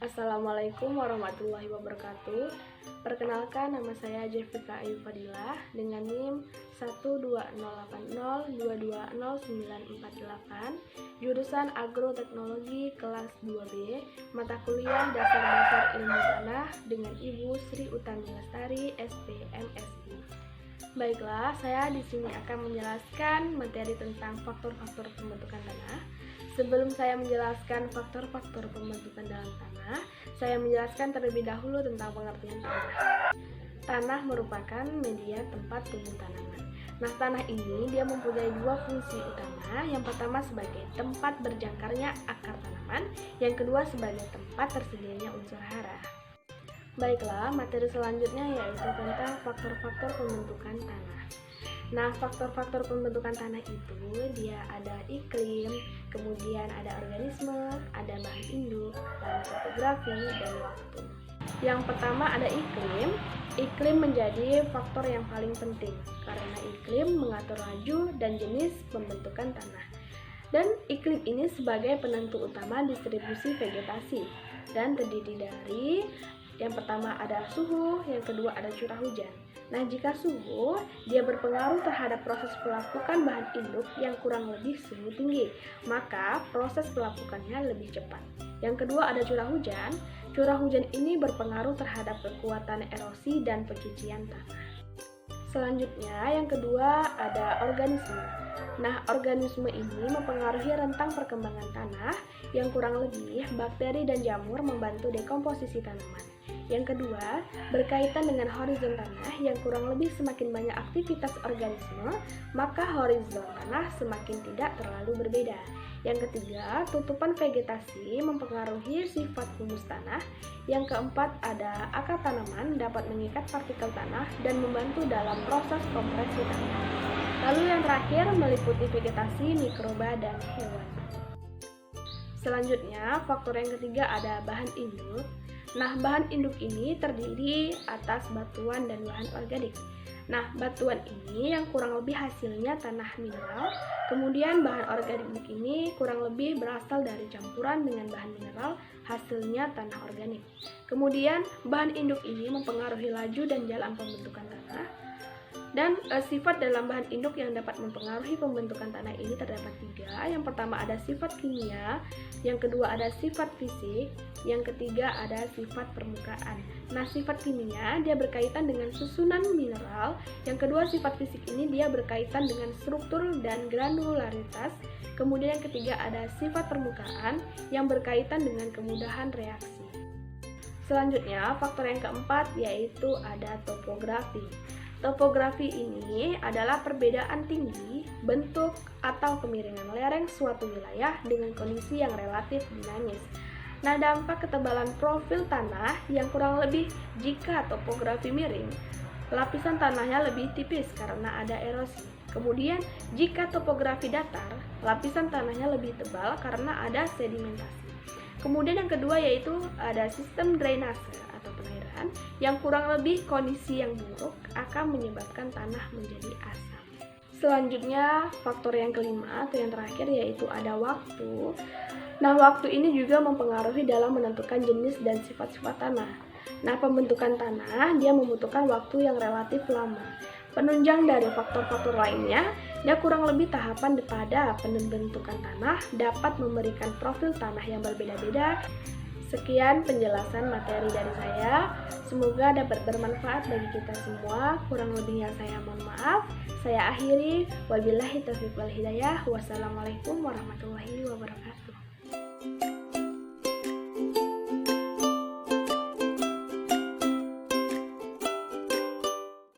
Assalamualaikum warahmatullahi wabarakatuh. Perkenalkan, nama saya Jeffrika Ayu Fadilah dengan NIM 12080220948, jurusan Agroteknologi kelas 2B, mata kuliah Dasar-Dasar Ilmu Tanah dengan Ibu Sri Utami Lestari, SPMSI. Baiklah, saya di sini akan menjelaskan materi tentang faktor-faktor pembentukan tanah. Sebelum saya menjelaskan faktor-faktor pembentukan dalam tanah, saya menjelaskan terlebih dahulu tentang pengertian tanah. Tanah merupakan media tempat tumbuh tanaman. Nah, tanah ini dia mempunyai dua fungsi utama. Yang pertama sebagai tempat berjangkarnya akar tanaman, yang kedua sebagai tempat tersedianya unsur hara. Baiklah, materi selanjutnya yaitu tentang faktor-faktor pembentukan tanah. Nah, faktor-faktor pembentukan tanah itu dia ada iklim, kemudian ada organisme, ada bahan induk, dan topografi, dan waktu. Yang pertama ada iklim. Iklim menjadi faktor yang paling penting karena iklim mengatur laju dan jenis pembentukan tanah. Dan iklim ini sebagai penentu utama distribusi vegetasi dan terdiri dari yang pertama ada suhu, yang kedua ada curah hujan. Nah, jika suhu, dia berpengaruh terhadap proses pelapukan bahan induk yang kurang lebih suhu tinggi, maka proses pelapukannya lebih cepat. Yang kedua ada curah hujan. Curah hujan ini berpengaruh terhadap kekuatan erosi dan pencucian tanah. Selanjutnya, yang kedua ada organisme. Nah, organisme ini mempengaruhi rentang perkembangan tanah yang kurang lebih bakteri dan jamur membantu dekomposisi tanaman. Yang kedua, berkaitan dengan horizon tanah yang kurang lebih semakin banyak aktivitas organisme, maka horizon tanah semakin tidak terlalu berbeda. Yang ketiga, tutupan vegetasi mempengaruhi sifat humus tanah. Yang keempat, ada akar tanaman dapat mengikat partikel tanah dan membantu dalam proses kompresi tanah. Lalu yang terakhir meliputi vegetasi, mikroba, dan hewan. Selanjutnya, faktor yang ketiga ada bahan induk. Nah, bahan induk ini terdiri atas batuan dan bahan organik. Nah, batuan ini yang kurang lebih hasilnya tanah mineral. Kemudian bahan organik ini kurang lebih berasal dari campuran dengan bahan mineral, hasilnya tanah organik. Kemudian bahan induk ini mempengaruhi laju dan jalan pembentukan tanah. Dan sifat dalam bahan induk yang dapat mempengaruhi pembentukan tanah ini terdapat tiga. Yang pertama ada sifat kimia, yang kedua ada sifat fisik, yang ketiga ada sifat permukaan. Nah, sifat kimia dia berkaitan dengan susunan mineral, yang kedua sifat fisik ini dia berkaitan dengan struktur dan granularitas, kemudian yang ketiga ada sifat permukaan yang berkaitan dengan kemudahan reaksi. Selanjutnya, faktor yang keempat yaitu ada topografi. Topografi ini adalah perbedaan tinggi, bentuk, atau kemiringan lereng suatu wilayah dengan kondisi yang relatif dinamis. Nah, dampak ketebalan profil tanah yang kurang lebih jika topografi miring, lapisan tanahnya lebih tipis karena ada erosi. Kemudian, jika topografi datar, lapisan tanahnya lebih tebal karena ada sedimentasi. Kemudian yang kedua yaitu ada sistem drainase atau pengairan yang kurang lebih kondisi yang buruk akan menyebabkan tanah menjadi asam. Selanjutnya faktor yang kelima atau yang terakhir yaitu ada waktu. Nah, waktu ini juga mempengaruhi dalam menentukan jenis dan sifat-sifat tanah. Nah, pembentukan tanah dia membutuhkan waktu yang relatif lama. Penunjang dari faktor-faktor lainnya, dia kurang lebih tahapan pada pembentukan tanah dapat memberikan profil tanah yang berbeda-beda. Sekian penjelasan materi dari saya. Semoga dapat bermanfaat bagi kita semua. Kurang lebihnya saya mohon maaf. Saya akhiri. Wabillahi taufiq wal hidayah. Wassalamualaikum warahmatullahi wabarakatuh.